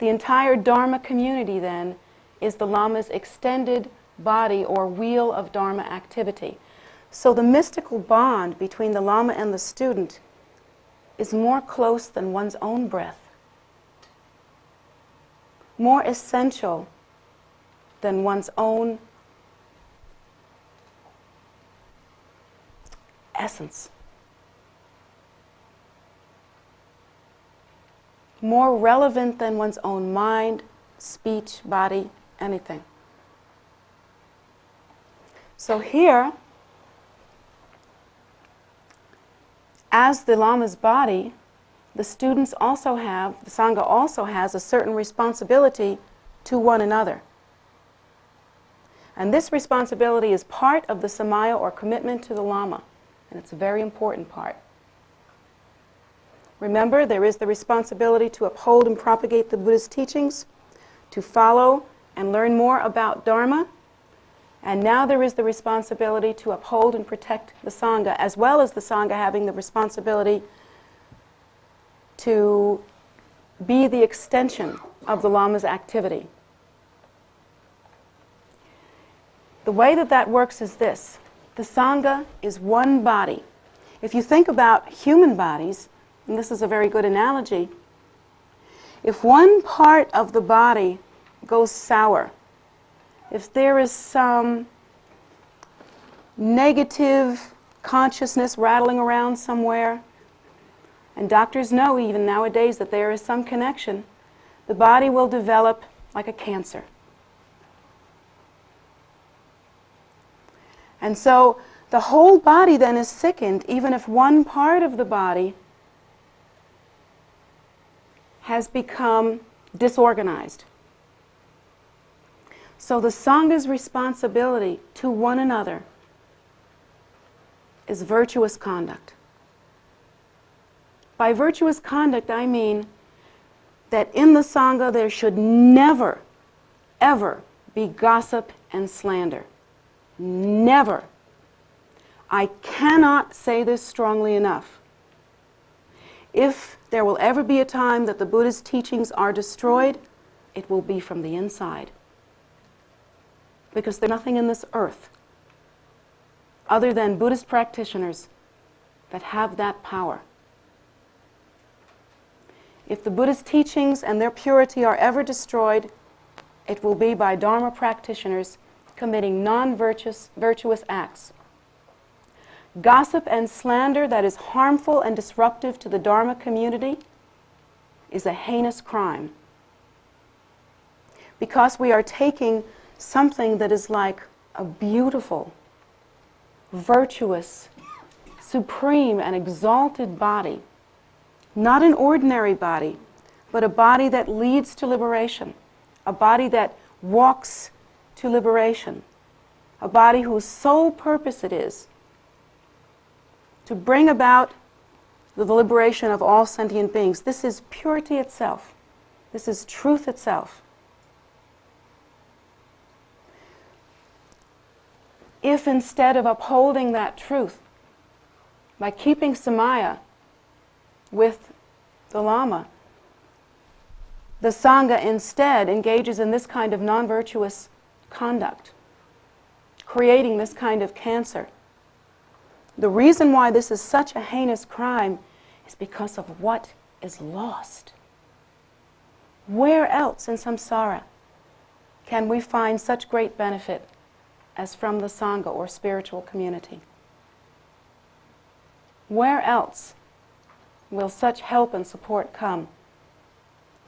The entire Dharma community, then, is the Lama's extended body or wheel of Dharma activity. So the mystical bond between the Lama and the student is more close than one's own breath, more essential than one's own essence, more relevant than one's own mind, speech, body, anything. So here, as the Lama's body, the students also have, the Sangha also has a certain responsibility to one another. And this responsibility is part of the samaya or commitment to the Lama, and it's a very important part. Remember, there is the responsibility to uphold and propagate the Buddha's teachings, to follow and learn more about Dharma, and now there is the responsibility to uphold and protect the Sangha, as well as the Sangha having the responsibility to be the extension of the Lama's activity. The way that that works is this. The Sangha is one body. If you think about human bodies, and this is a very good analogy, if one part of the body goes sour, if there is some negative consciousness rattling around somewhere, and doctors know even nowadays that there is some connection, the body will develop like a cancer. And so the whole body then is sickened, even if one part of the body has become disorganized. So the Sangha's responsibility to one another is virtuous conduct. By virtuous conduct, I mean that in the Sangha there should never, ever be gossip and slander. Never. I cannot say this strongly enough. If there will ever be a time that the Buddha's teachings are destroyed, it will be from the inside. Because there's nothing in this earth other than Buddhist practitioners that have that power. If the Buddhist teachings and their purity are ever destroyed, it will be by Dharma practitioners committing non-virtuous acts. Gossip and slander that is harmful and disruptive to the Dharma community is a heinous crime. Because we are taking something that is like a beautiful, virtuous, supreme and exalted body, not an ordinary body, but a body that leads to liberation, a body that walks to liberation, a body whose sole purpose it is to bring about the liberation of all sentient beings. This is purity itself. This is truth itself. If instead of upholding that truth by keeping samaya with the Lama, the Sangha instead engages in this kind of non-virtuous conduct, creating this kind of cancer. The reason why this is such a heinous crime is because of what is lost. Where else in samsara can we find such great benefit as from the Sangha or spiritual community? Where else will such help and support come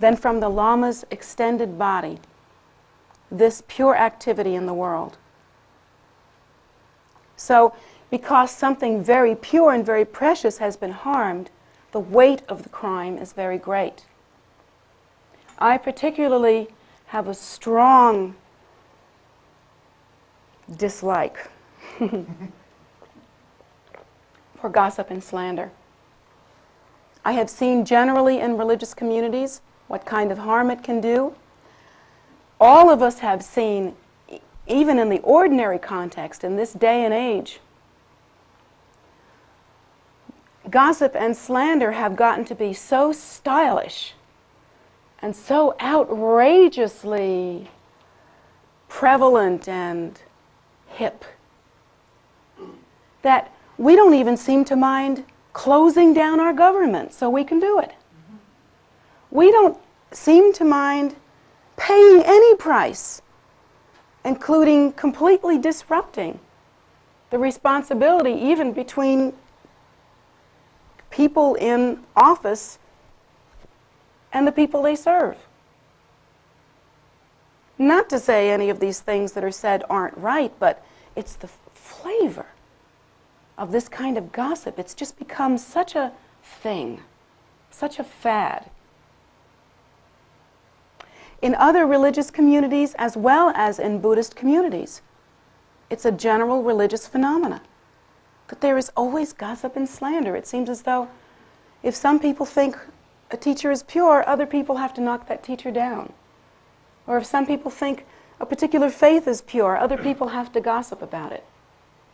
than from the Lama's extended body, this pure activity in the world? So, because something very pure and very precious has been harmed, the weight of the crime is very great. I particularly have a strong dislike for gossip and slander. I have seen generally in religious communities what kind of harm it can do. All of us have seen, even in the ordinary context, in this day and age, gossip and slander have gotten to be so stylish and so outrageously prevalent and hip that we don't even seem to mind closing down our government so we can do it. We don't seem to mind paying any price, including completely disrupting the responsibility even between people in office and the people they serve. Not to say any of these things that are said aren't right, but it's the flavor of this kind of gossip. It's just become such a thing, such a fad. In other religious communities, as well as in Buddhist communities, it's a general religious phenomena. But there is always gossip and slander. It seems as though if some people think a teacher is pure, other people have to knock that teacher down. Or if some people think a particular faith is pure, other people have to gossip about it.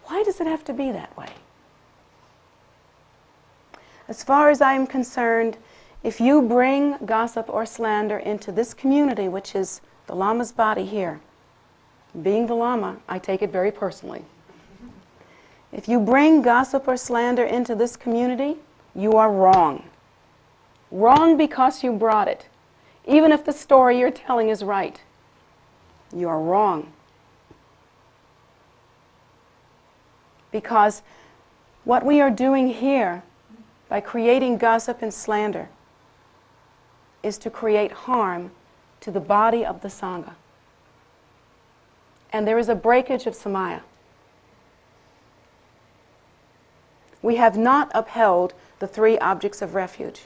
Why does it have to be that way? As far as I am concerned, if you bring gossip or slander into this community, which is the Lama's body here, being the Lama, I take it very personally. If you bring gossip or slander into this community, you are wrong. Wrong because you brought it. Even if the story you're telling is right, you are wrong. Because what we are doing here by creating gossip and slander is to create harm to the body of the Sangha. And there is a breakage of Samaya. We have not upheld the 3 objects of refuge.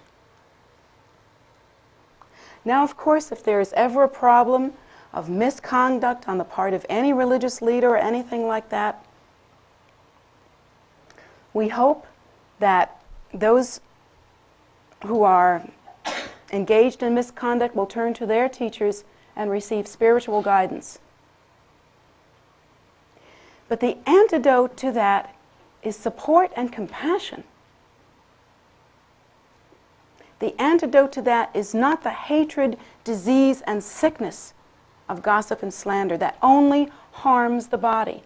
Now, of course, if there is ever a problem of misconduct on the part of any religious leader or anything like that, we hope that those who are engaged in misconduct will turn to their teachers and receive spiritual guidance. But the antidote to that is support and compassion. The antidote to that is not the hatred, disease, and sickness of gossip and slander that only harms the body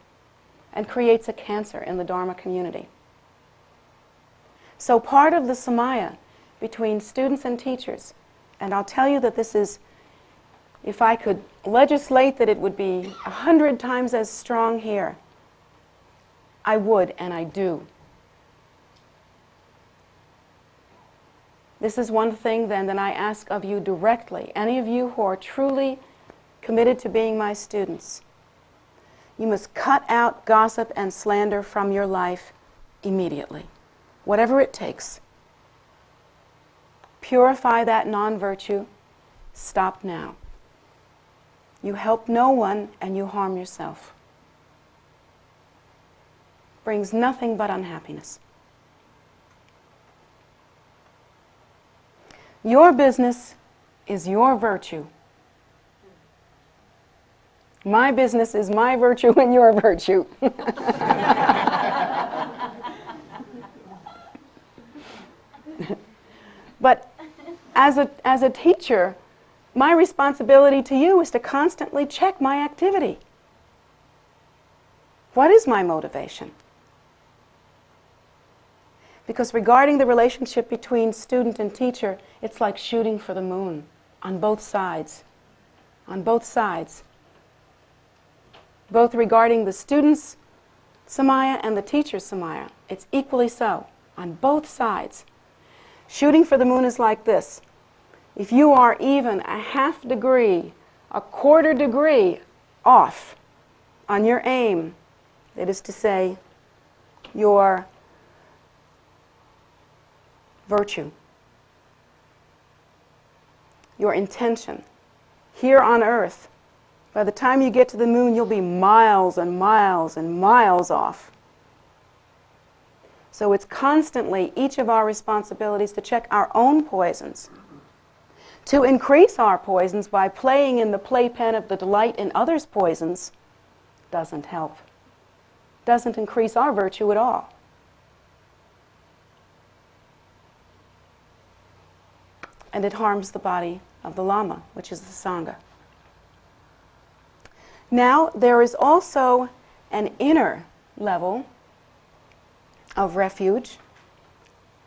and creates a cancer in the Dharma community. So part of the Samaya between students and teachers, and I'll tell you that this is, if I could legislate that it would be 100 times as strong here, I would, and I do. This is one thing then that I ask of you directly, any of you who are truly committed to being my students. You must cut out gossip and slander from your life immediately, whatever it takes. Purify that non-virtue. Stop now. You help no one and you harm yourself. Brings nothing but unhappiness. Your business is your virtue. My business is my virtue and your virtue. But as a teacher, my responsibility to you is to constantly check my activity. What is my motivation? Because regarding the relationship between student and teacher, it's like shooting for the moon on both sides. On both sides. Both regarding the student's Samaya and the teacher's Samaya. It's equally so, on both sides. Shooting for the moon is like this. If you are even a half degree, a quarter degree off on your aim, that is to say, your virtue, your intention, here on earth, by the time you get to the moon, you'll be miles and miles and miles off. So it's constantly each of our responsibilities to check our own poisons. To increase our poisons by playing in the playpen of the delight in others' poisons doesn't help. Doesn't increase our virtue at all. And it harms the body of the Lama, which is the Sangha. Now, there is also an inner level of refuge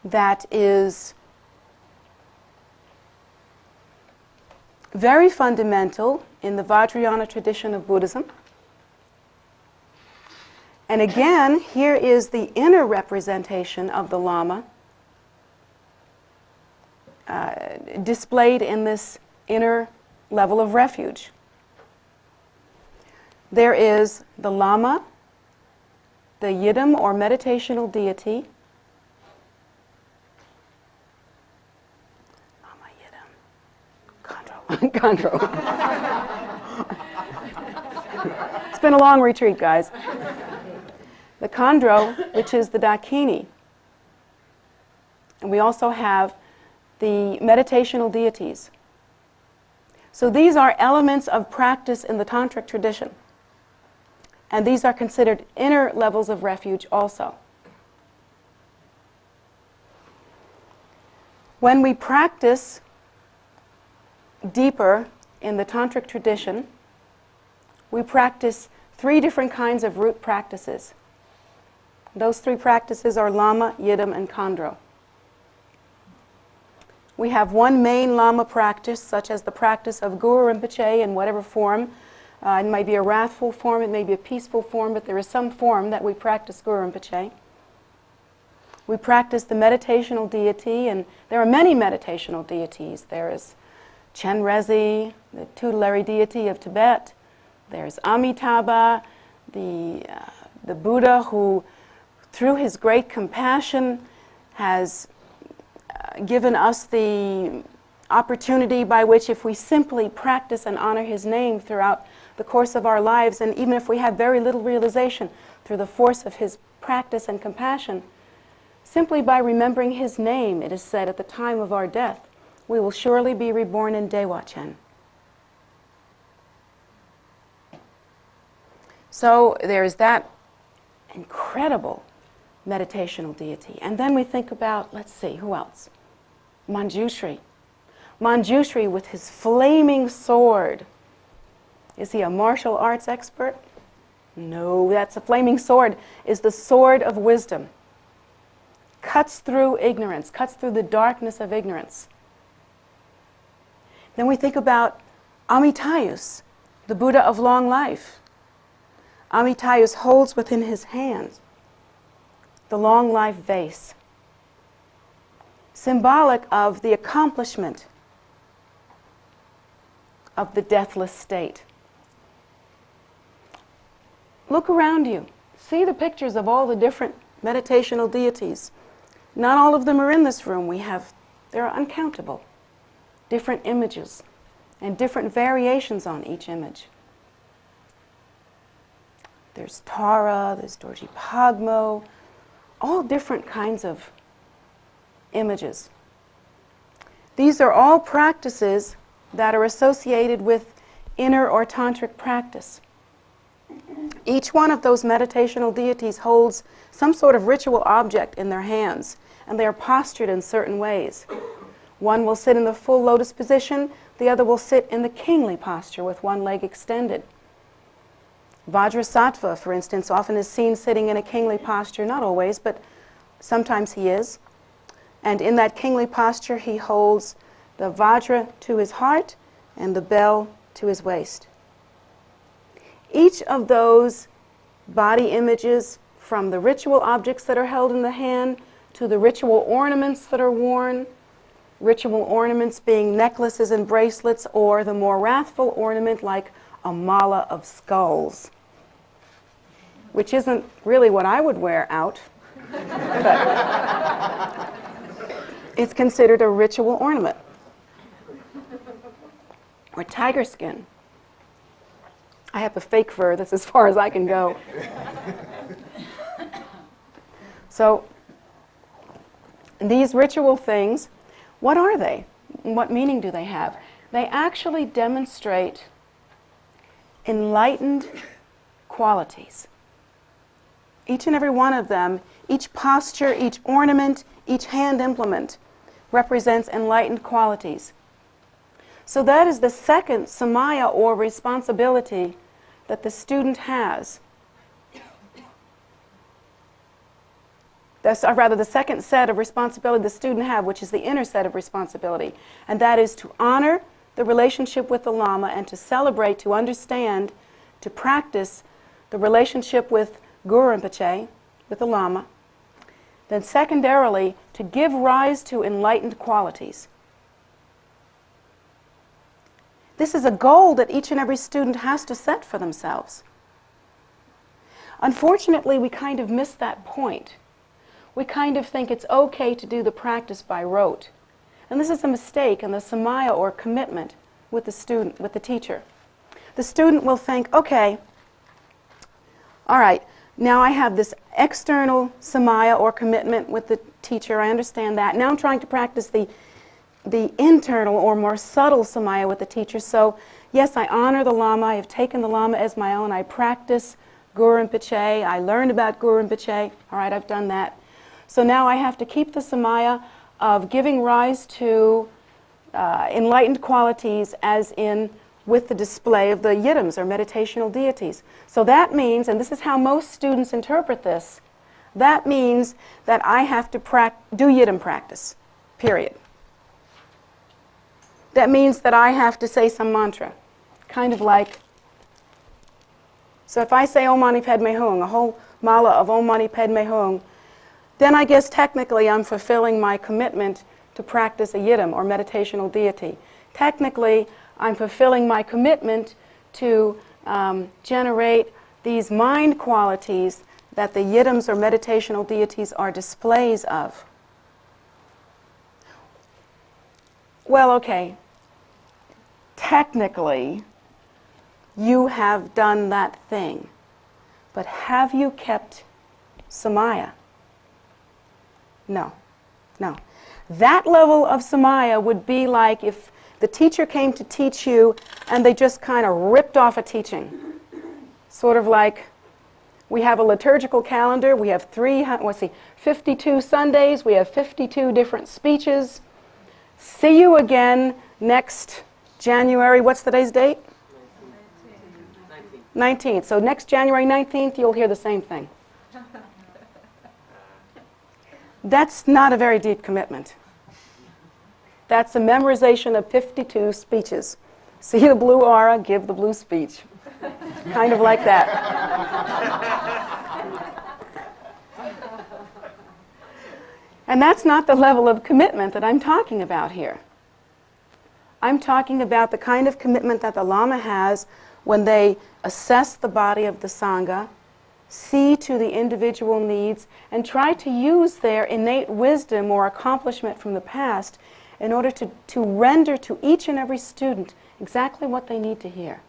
that is very fundamental in the Vajrayana tradition of Buddhism. And again, here is the inner representation of the Lama displayed in this inner level of refuge. There is the Lama, the Yidam or meditational deity. Lama Yidam. Khandro. It's been a long retreat, guys. The Khandro, which is the Dakini. And we also have the meditational deities. So these are elements of practice in the Tantric tradition. And these are considered inner levels of refuge also. When we practice deeper in the Tantric tradition, we practice 3 different kinds of root practices. Those 3 practices are Lama, Yidam, and Khandro. We have one main Lama practice, such as the practice of Guru Rinpoche in whatever form. It might be a wrathful form, it may be a peaceful form, but there is some form that we practice Guru Rinpoche. We practice the meditational deity, and there are many meditational deities. There is Chenrezig, the tutelary deity of Tibet. There's Amitabha, the Buddha who, through his great compassion, has given us the opportunity by which, if we simply practice and honor his name throughout the course of our lives, and even if we have very little realization, through the force of his practice and compassion, simply by remembering his name, it is said, at the time of our death, we will surely be reborn in Dewachen. So there's that incredible meditational deity. And then we think about, let's see, who else? Manjushri. Manjushri with his flaming sword. Is he a martial arts expert? No, that's a flaming sword, is the sword of wisdom. Cuts through ignorance, cuts through the darkness of ignorance. Then we think about Amitayus, the Buddha of long life. Amitayus holds within his hand the long life vase, symbolic of the accomplishment of the deathless state. Look around you. See the pictures of all the different meditational deities. Not all of them are in this room. There are uncountable different images and different variations on each image. There's Tara, there's Dorji Pagmo, all different kinds of images. These are all practices that are associated with inner or tantric practice. Each one of those meditational deities holds some sort of ritual object in their hands, and they are postured in certain ways. One will sit in the full lotus position, the other will sit in the kingly posture with one leg extended. Vajrasattva, for instance, often is seen sitting in a kingly posture, not always, but sometimes he is. And in that kingly posture, he holds the Vajra to his heart and the bell to his waist. Each of those body images, from the ritual objects that are held in the hand to the ritual ornaments that are worn, ritual ornaments being necklaces and bracelets, or the more wrathful ornament like a mala of skulls, which isn't really what I would wear out, but it's considered a ritual ornament. Or tiger skin. I have a fake fur, that's as far as I can go. So, these ritual things, what are they? What meaning do they have? They actually demonstrate enlightened qualities. Each and every one of them, each posture, each ornament, each hand implement represents enlightened qualities. So that is the second samaya or responsibility that the student has. Or rather, the second set of responsibility the student has, which is the inner set of responsibility, and that is to honor the relationship with the Lama and to celebrate, to understand, to practice the relationship with Guru Rinpoche, with the Lama. Then secondarily, to give rise to enlightened qualities. This is a goal that each and every student has to set for themselves. Unfortunately, we kind of miss that point. We kind of think it's okay to do the practice by rote. And this is a mistake in the samaya or commitment with the student, with the teacher. The student will think, okay, all right, now I have this external samaya or commitment with the teacher, I understand that. Now I'm trying to practice the internal or more subtle samaya with the teacher. So yes, I honor the Lama, I have taken the Lama as my own, I practice Guru Rinpoche, I learned about Guru Rinpoche, all right, I've done that. So now I have to keep the samaya of giving rise to enlightened qualities as in with the display of the yidams or meditational deities. So that means, and this is how most students interpret this, that means that I have to do yidam practice, period. That means that I have to say some mantra, kind of like, so if I say Om Mani Padme Hung, a whole mala of Om Mani Padme Hung, then I guess technically I'm fulfilling my commitment to practice a yidam or meditational deity. Technically, I'm fulfilling my commitment to generate these mind qualities that the yidams or meditational deities are displays of. Well, okay, technically, you have done that thing, but have you kept samaya? No, no. That level of samaya would be like if the teacher came to teach you and they just kind of ripped off a teaching. Sort of like we have a liturgical calendar, we have 52 Sundays, we have 52 different speeches. See you again next January, what's today's date? 19th. So next January 19th, you'll hear the same thing. That's not a very deep commitment. That's a memorization of 52 speeches. See the blue aura, give the blue speech. Kind of like that. And that's not the level of commitment that I'm talking about here. I'm talking about the kind of commitment that the Lama has when they assess the body of the Sangha, see to the individual needs, and try to use their innate wisdom or accomplishment from the past in order to render to each and every student exactly what they need to hear.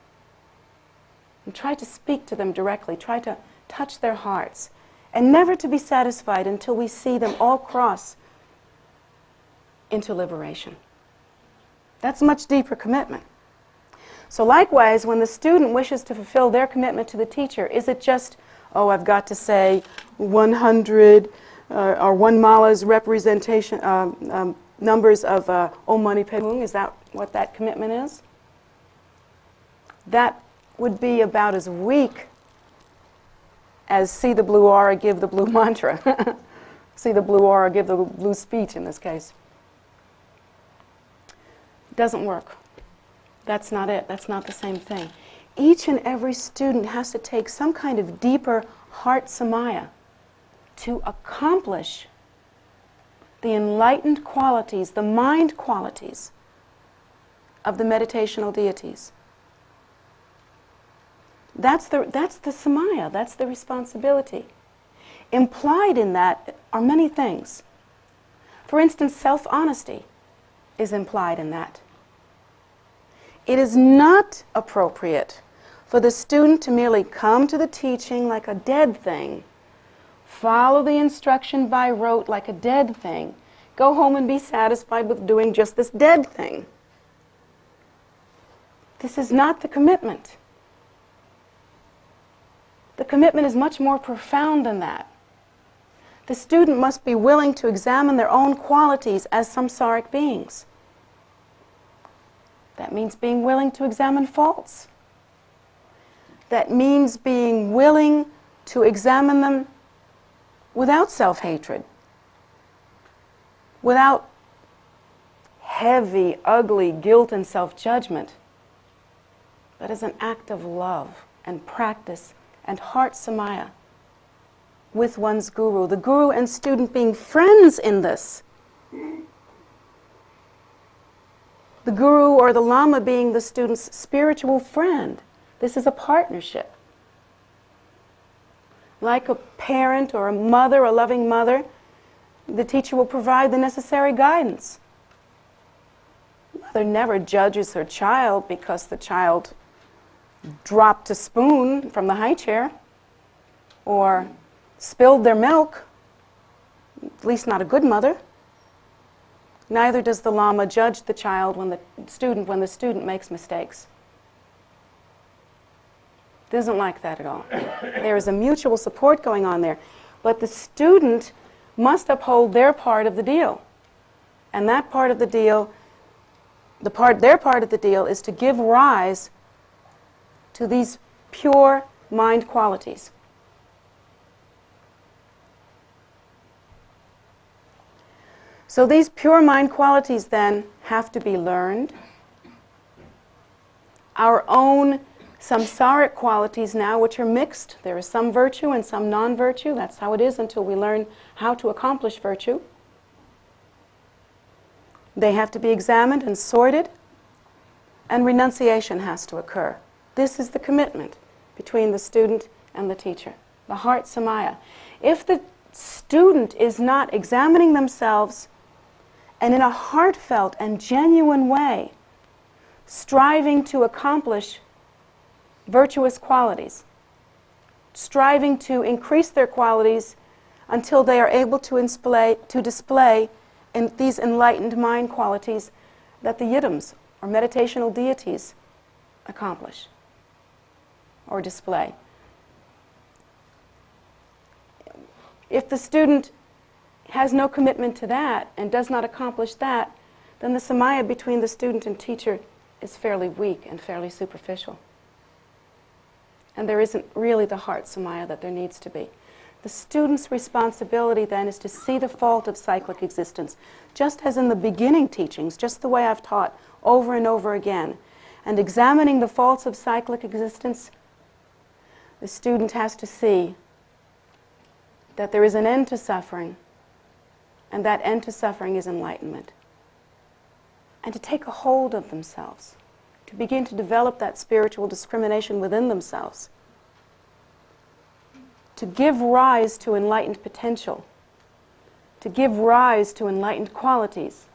And try to speak to them directly, try to touch their hearts, and never to be satisfied until we see them all cross into liberation. That's a much deeper commitment. So likewise, when the student wishes to fulfill their commitment to the teacher, is it just, oh, I've got to say 100 or one mala's representation, numbers of Om Mani Padme Hung? Is that what that commitment is? That would be about as weak as see the blue aura, give the blue mantra. See the blue aura, give the blue speech in this case. Doesn't work. That's not it. That's not the same thing. Each and every student has to take some kind of deeper heart samaya to accomplish the enlightened qualities, the mind qualities of the meditational deities. That's the samaya, that's the responsibility. Implied in that are many things. For instance, self-honesty is implied in that. It is not appropriate for the student to merely come to the teaching like a dead thing, follow the instruction by rote like a dead thing, go home and be satisfied with doing just this dead thing. This is not the commitment. The commitment is much more profound than that. The student must be willing to examine their own qualities as samsaric beings. That means being willing to examine faults. That means being willing to examine them without self-hatred, without heavy, ugly guilt and self-judgment, but as an act of love and practice and heart samaya with one's guru. The guru and student being friends in this. The guru or the lama being the student's spiritual friend. This is a partnership. Like a parent or a mother, a loving mother, the teacher will provide the necessary guidance. Mother never judges her child because the child dropped a spoon from the high chair or spilled their milk, at least not a good mother. Neither does the lama judge the child when the student makes mistakes. It isn't like that at all. There is a mutual support going on there. But the student must uphold their part of the deal. And that part of the deal, their part of the deal is to give rise to these pure mind qualities. So these pure mind qualities then have to be learned. Our own samsaric qualities now, which are mixed. There is some virtue and some non-virtue. That's how it is until we learn how to accomplish virtue. They have to be examined and sorted, and renunciation has to occur. This is the commitment between the student and the teacher, the heart samaya. If the student is not examining themselves and in a heartfelt and genuine way, striving to accomplish virtuous qualities, striving to increase their qualities until they are able to display in these enlightened mind qualities that the yidams, or meditational deities, accomplish or display. If the student has no commitment to that and does not accomplish that, then the samaya between the student and teacher is fairly weak and fairly superficial. And there isn't really the heart samaya that there needs to be. The student's responsibility then is to see the fault of cyclic existence, just as in the beginning teachings, just the way I've taught over and over again. And examining the faults of cyclic existence, the student has to see that there is an end to suffering, and that end to suffering is enlightenment. And to take a hold of themselves, to begin to develop that spiritual discrimination within themselves, to give rise to enlightened potential, to give rise to enlightened qualities.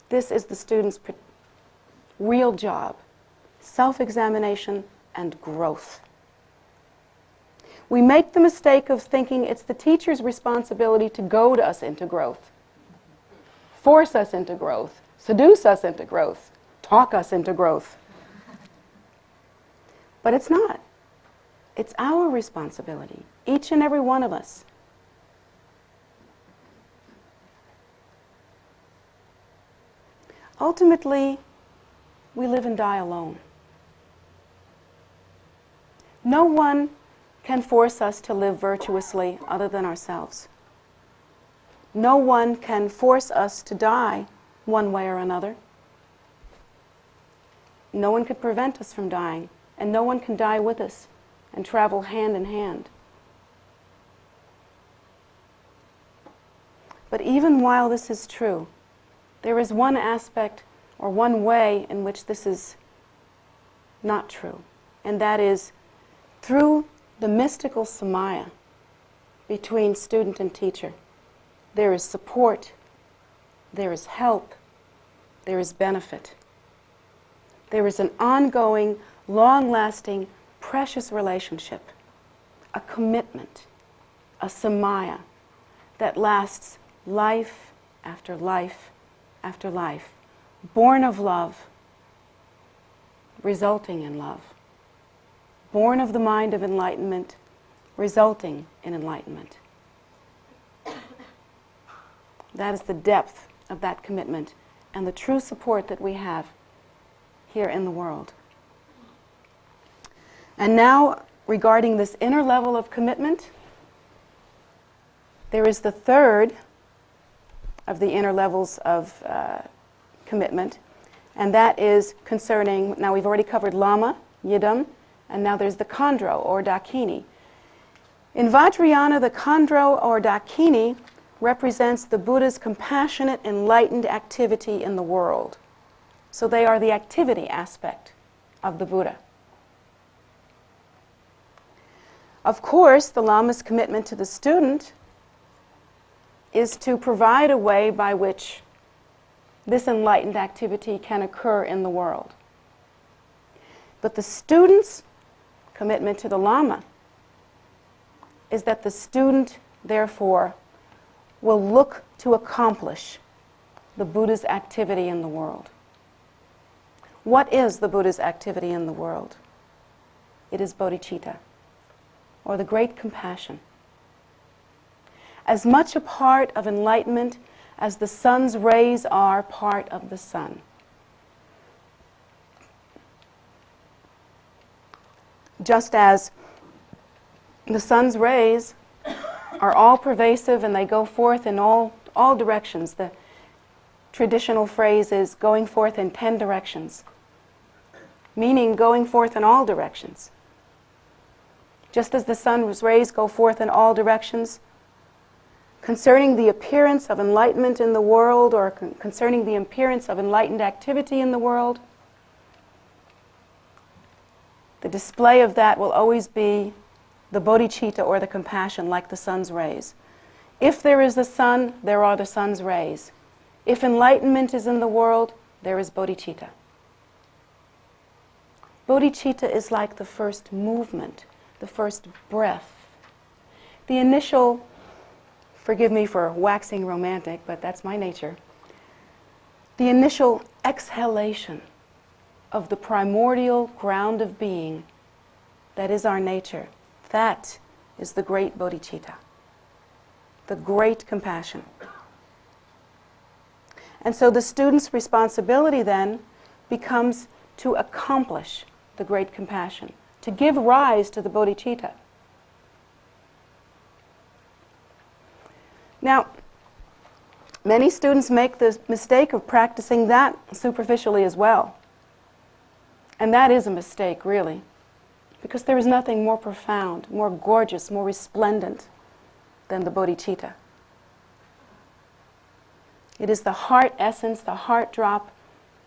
This is the student's real job, self-examination and growth. We make the mistake of thinking it's the teacher's responsibility to goad us into growth, force us into growth, seduce us into growth, talk us into growth. But it's not. It's our responsibility, each and every one of us. Ultimately, we live and die alone. No one can force us to live virtuously other than ourselves. No one can force us to die one way or another. No one can prevent us from dying, and no one can die with us and travel hand in hand. But even while this is true, there is one aspect or one way in which this is not true, and that is through the mystical samaya between student and teacher. There is support, there is help, there is benefit. There is an ongoing, long-lasting, precious relationship, a commitment, a samaya that lasts life after life after life, born of love, resulting in love, born of the mind of enlightenment, resulting in enlightenment. That is the depth of that commitment and the true support that we have here in the world. And now, regarding this inner level of commitment, there is the third of the inner levels of commitment, and that is concerning, now we've already covered Lama, Yidam, and now there's the Khandro, or Dakini. In Vajrayana, the Khandro, or Dakini, represents the Buddha's compassionate, enlightened activity in the world. So they are the activity aspect of the Buddha. Of course, the Lama's commitment to the student is to provide a way by which this enlightened activity can occur in the world. But the student's commitment to the Lama is that the student, therefore, will look to accomplish the Buddha's activity in the world. What is the Buddha's activity in the world? It is bodhicitta, or the great compassion. As much a part of enlightenment as the sun's rays are part of the sun. Just as the sun's rays are all pervasive and they go forth in all directions. The traditional phrase is going forth in 10 directions, meaning going forth in all directions. Just as the sun's rays go forth in all directions, concerning the appearance of enlightenment in the world, or concerning the appearance of enlightened activity in the world, the display of that will always be the bodhicitta, or the compassion, like the sun's rays. If there is the sun, there are the sun's rays. If enlightenment is in the world, there is bodhicitta. Bodhicitta is like the first movement, the first breath. The initial, forgive me for waxing romantic, but that's my nature, the initial exhalation of the primordial ground of being that is our nature. That is the great bodhicitta, the great compassion. And so the student's responsibility then becomes to accomplish the great compassion, to give rise to the bodhicitta. Now, many students make the mistake of practicing that superficially as well. And that is a mistake, really, because there is nothing more profound, more gorgeous, more resplendent than the bodhicitta. It is the heart essence, the heart drop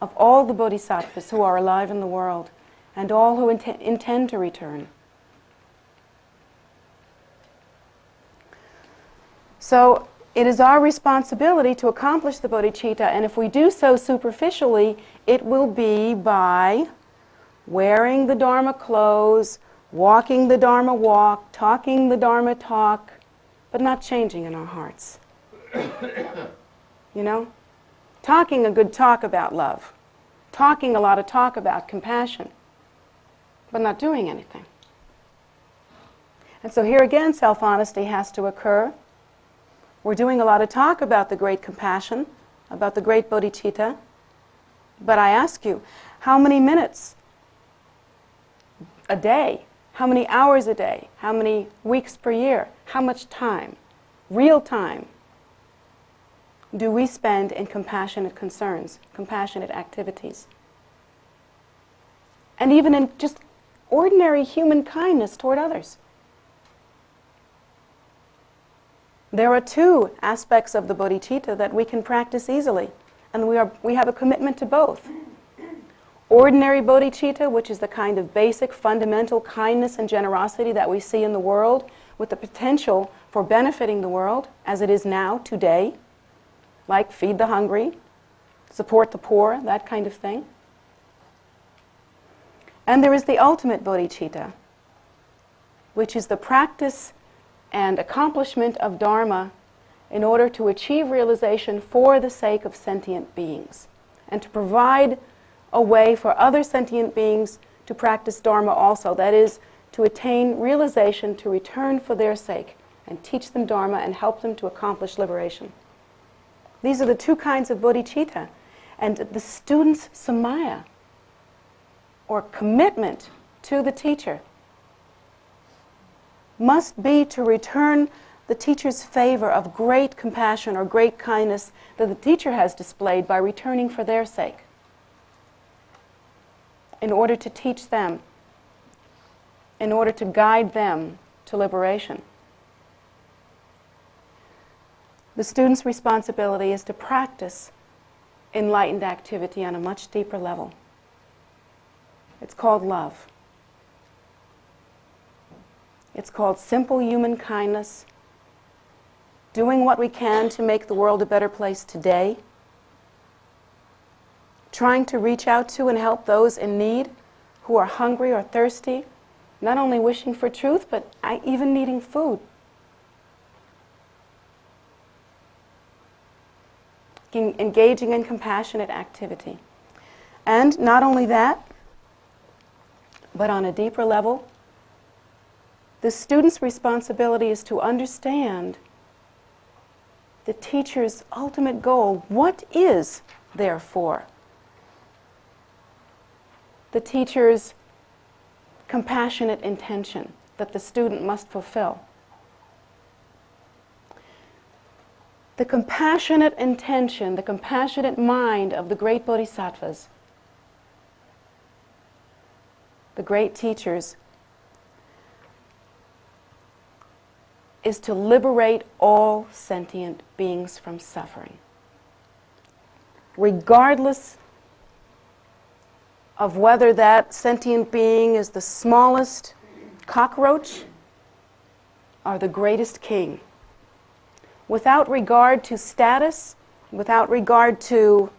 of all the bodhisattvas who are alive in the world and all who intend to return. So it is our responsibility to accomplish the bodhicitta, and if we do so superficially, it will be by wearing the Dharma clothes, walking the Dharma walk, talking the Dharma talk, but not changing in our hearts. You know? Talking a good talk about love, talking a lot of talk about compassion, but not doing anything. And so here again, self-honesty has to occur. We're doing a lot of talk about the great compassion, about the great bodhicitta, but I ask you, how many minutes a day, how many hours a day, how many weeks per year, how much time, real time, do we spend in compassionate concerns, compassionate activities? And even in just ordinary human kindness toward others. There are two aspects of the bodhicitta that we can practice easily, and we have a commitment to both. Ordinary bodhicitta, which is the kind of basic, fundamental kindness and generosity that we see in the world, with the potential for benefiting the world, as it is now, today, like feed the hungry, support the poor, that kind of thing. And there is the ultimate bodhicitta, which is the practice and accomplishment of Dharma in order to achieve realization for the sake of sentient beings, and to provide a way for other sentient beings to practice Dharma also, that is, to attain realization, to return for their sake, and teach them Dharma and help them to accomplish liberation. These are the two kinds of bodhicitta. And the student's samaya, or commitment to the teacher, must be to return the teacher's favor of great compassion or great kindness that the teacher has displayed by returning for their sake, in order to teach them, in order to guide them to liberation. The student's responsibility is to practice enlightened activity on a much deeper level. It's called love. It's called simple human kindness, doing what we can to make the world a better place today, trying to reach out to and help those in need who are hungry or thirsty, not only wishing for truth, but even needing food. Engaging in compassionate activity. And not only that, but on a deeper level, the student's responsibility is to understand the teacher's ultimate goal. What is, therefore, the teacher's compassionate intention that the student must fulfill? The compassionate intention, the compassionate mind of the great bodhisattvas, the great teachers, is to liberate all sentient beings from suffering, regardless of whether that sentient being is the smallest cockroach or the greatest king. Without regard to status, without regard to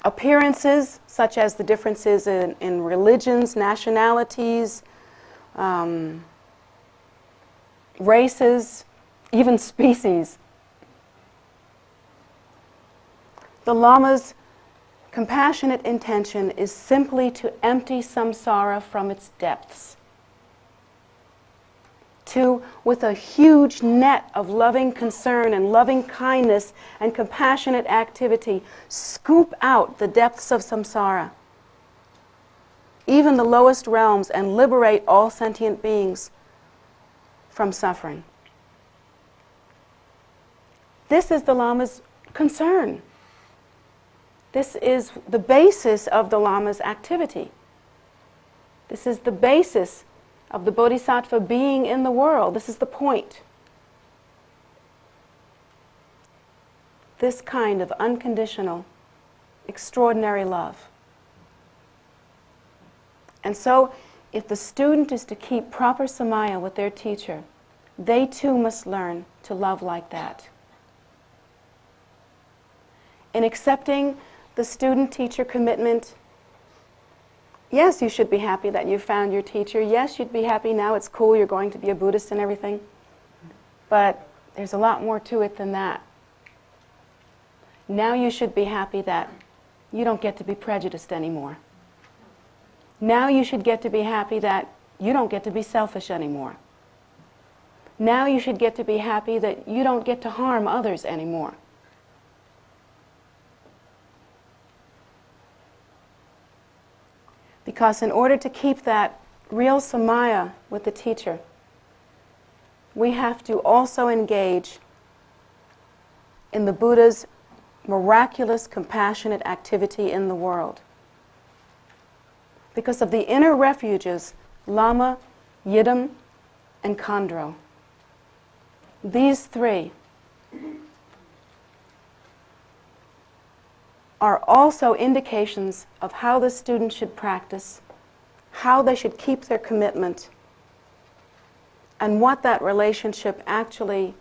appearances, such as the differences in religions, nationalities, races, even species. The Lama's compassionate intention is simply to empty samsara from its depths, to, with a huge net of loving concern and loving kindness and compassionate activity, scoop out the depths of samsara, even the lowest realms, and liberate all sentient beings from suffering. This is the Lama's concern. This is the basis of the Lama's activity. This is the basis of the Bodhisattva being in the world. This is the point. This kind of unconditional, extraordinary love. And so, if the student is to keep proper samaya with their teacher, they too must learn to love like that. In accepting the student-teacher commitment, yes, you should be happy that you found your teacher. Yes, you'd be happy now it's cool, you're going to be a Buddhist and everything. But there's a lot more to it than that. Now you should be happy that you don't get to be prejudiced anymore. Now you should get to be happy that you don't get to be selfish anymore. Now you should get to be happy that you don't get to harm others anymore. Because in order to keep that real samaya with the teacher, we have to also engage in the Buddha's miraculous, compassionate activity in the world. Because of the inner refuges, Lama, Yidam, and Khandro. These three are also indications of how the student should practice, how they should keep their commitment, and what that relationship actually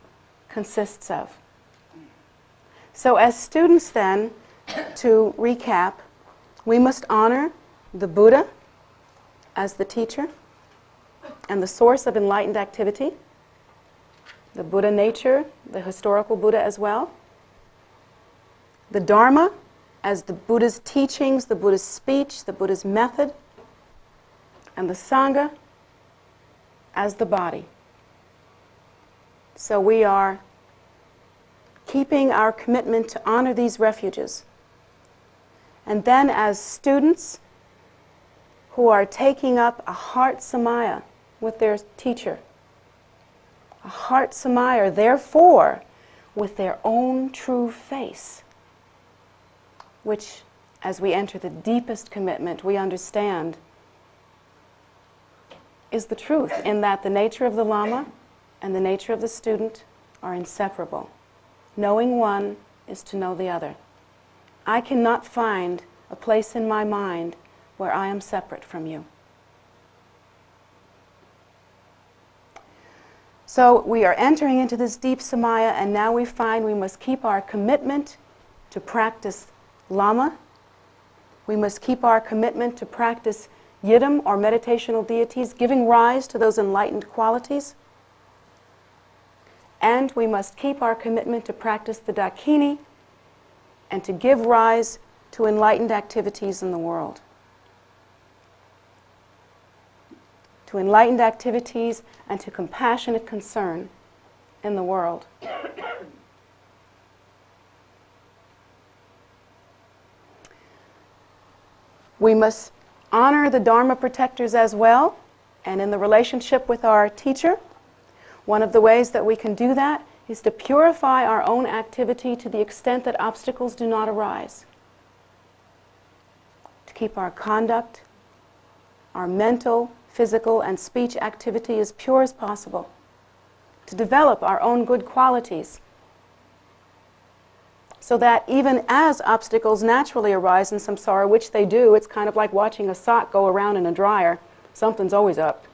consists of. So as students then, to recap, we must honor the Buddha as the teacher and the source of enlightened activity, the Buddha nature, the historical Buddha as well, the Dharma as the Buddha's teachings, the Buddha's speech, the Buddha's method, and the Sangha as the body. So we are keeping our commitment to honor these refuges. And then as students who are taking up a heart samaya with their teacher, a heart samaya, therefore, with their own true face, which, as we enter the deepest commitment, we understand is the truth, in that the nature of the Lama and the nature of the student are inseparable. Knowing one is to know the other. I cannot find a place in my mind where I am separate from you. So we are entering into this deep samaya, and now we find we must keep our commitment to practice Lama. We must keep our commitment to practice Yidam, or meditational deities, giving rise to those enlightened qualities. And we must keep our commitment to practice the Dakini and to give rise to enlightened activities in the world. To enlightened activities and to compassionate concern in the world. We must honor the Dharma protectors as well, and in the relationship with our teacher, one of the ways that we can do that is to purify our own activity to the extent that obstacles do not arise. To keep our conduct, our mental, physical, and speech activity as pure as possible. To develop our own good qualities, so that even as obstacles naturally arise in samsara, which they do, it's kind of like watching a sock go around in a dryer. Something's always up.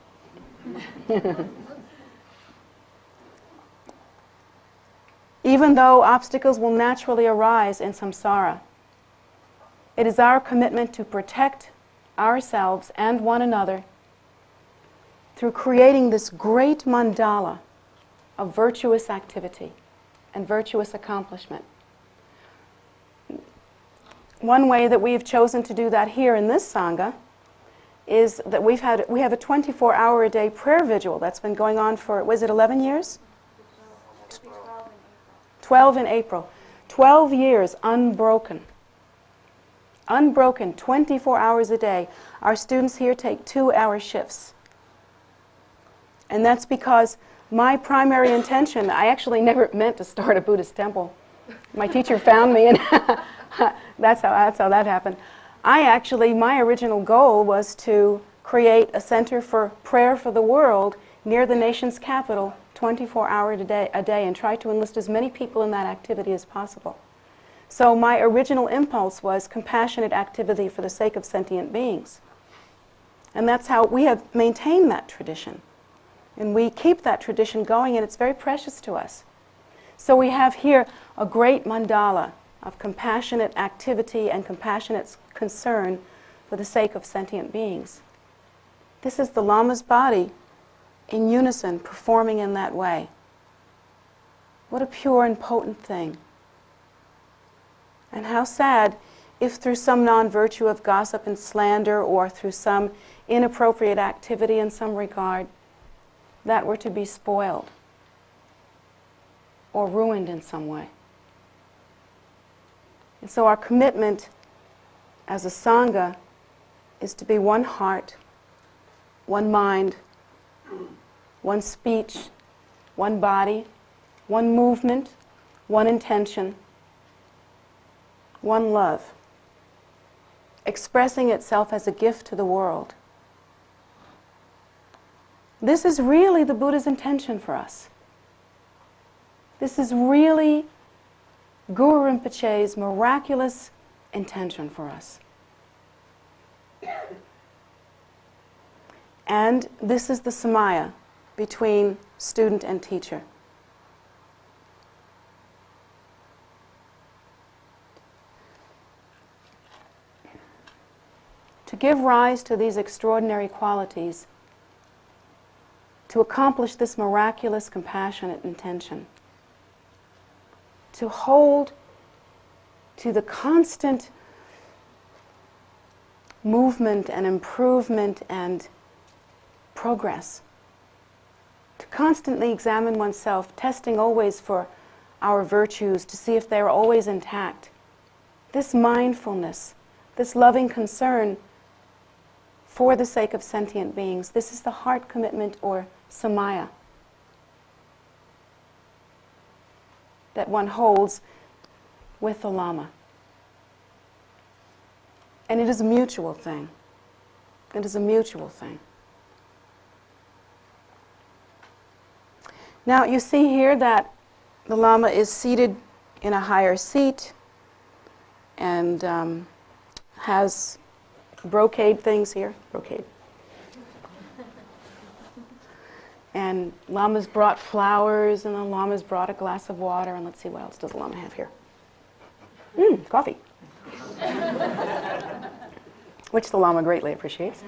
Even though obstacles will naturally arise in samsara, it is our commitment to protect ourselves and one another through creating this great mandala of virtuous activity and virtuous accomplishment. One way that we've chosen to do that here in this Sangha is that we have a 24-hour-a-day prayer vigil that's been going on for, was it 11 years? 12 in April. 12 years unbroken. Unbroken, 24 hours a day. Our students here take 2-hour shifts. And that's because my primary intention, I actually never meant to start a Buddhist temple. My teacher found me, and that's how that happened. My original goal was to create a center for prayer for the world near the nation's capital, 24 hours a day, and try to enlist as many people in that activity as possible. So my original impulse was compassionate activity for the sake of sentient beings. And that's how we have maintained that tradition. And we keep that tradition going, and it's very precious to us. So we have here a great mandala of compassionate activity and compassionate concern for the sake of sentient beings. This is the Lama's body in unison, performing in that way. What a pure and potent thing. And how sad if through some non-virtue of gossip and slander, or through some inappropriate activity in some regard, that were to be spoiled or ruined in some way. And so our commitment as a Sangha is to be one heart, one mind, one speech, one body, one movement, one intention, one love, expressing itself as a gift to the world. This is really the Buddha's intention for us. This is really Guru Rinpoche's miraculous intention for us. And this is the samaya between student and teacher. To give rise to these extraordinary qualities, to accomplish this miraculous compassionate intention, to hold to the constant movement and improvement and progress, to constantly examine oneself, testing always for our virtues, to see if they are always intact. This mindfulness, this loving concern for the sake of sentient beings, this is the heart commitment, or samaya, that one holds with the Lama. And it is a mutual thing. It is a mutual thing. Now you see here that the Lama is seated in a higher seat and has brocade things here. Brocade. And Lama's brought flowers, and the Lama's brought a glass of water, and let's see, what else does the Lama have here? Coffee. Which the Lama greatly appreciates.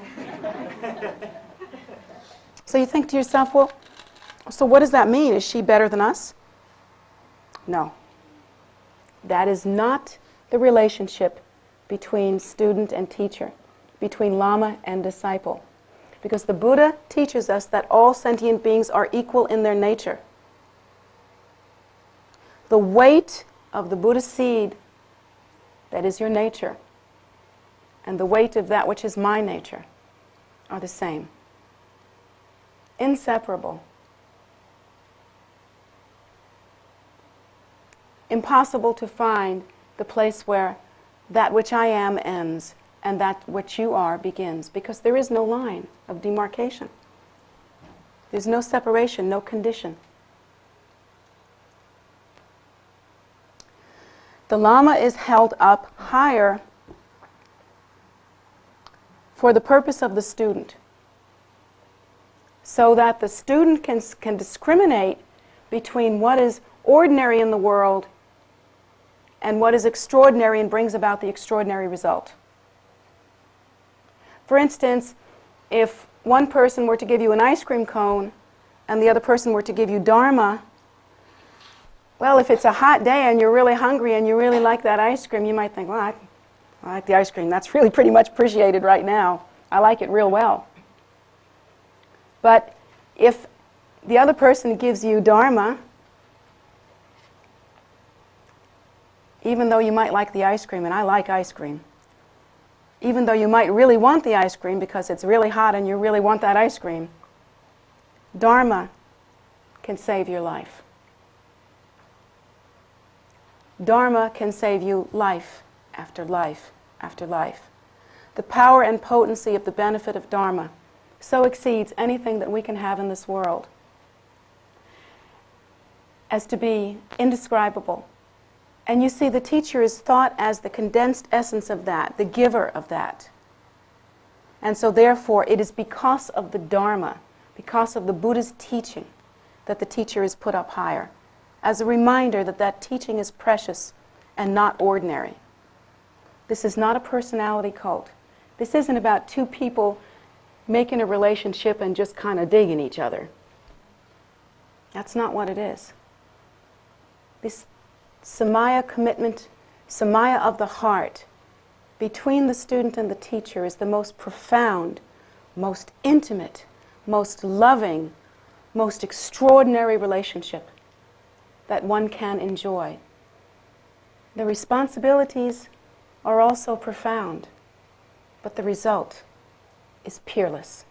So you think to yourself, well, so what does that mean? Is she better than us? No. That is not the relationship between student and teacher, between Lama and disciple. Because the Buddha teaches us that all sentient beings are equal in their nature. The weight of the Buddha seed, that is your nature, and the weight of that which is my nature are the same. Inseparable. Impossible to find the place where that which I am ends and that which you are begins, because there is no line of demarcation. There's no separation, no condition. The Lama is held up higher for the purpose of the student, so that the student can discriminate between what is ordinary in the world and what is extraordinary and brings about the extraordinary result. For instance, if one person were to give you an ice cream cone and the other person were to give you Dharma, well, if it's a hot day and you're really hungry and you really like that ice cream, you might think, well, I like the ice cream. That's really pretty much appreciated right now. I like it real well. But if the other person gives you Dharma, even though you might like the ice cream, and I like ice cream, even though you might really want the ice cream because it's really hot and you really want that ice cream, Dharma can save your life. Dharma can save you life after life after life. The power and potency of the benefit of Dharma so exceeds anything that we can have in this world as to be indescribable. And you see, the teacher is thought as the condensed essence of that, the giver of that. And so therefore, it is because of the Dharma, because of the Buddha's teaching, that the teacher is put up higher, as a reminder that that teaching is precious and not ordinary. This is not a personality cult. This isn't about two people making a relationship and just kind of digging each other. That's not what it is. This samaya commitment, samaya of the heart, between the student and the teacher is the most profound, most intimate, most loving, most extraordinary relationship that one can enjoy. The responsibilities are also profound, but the result is peerless.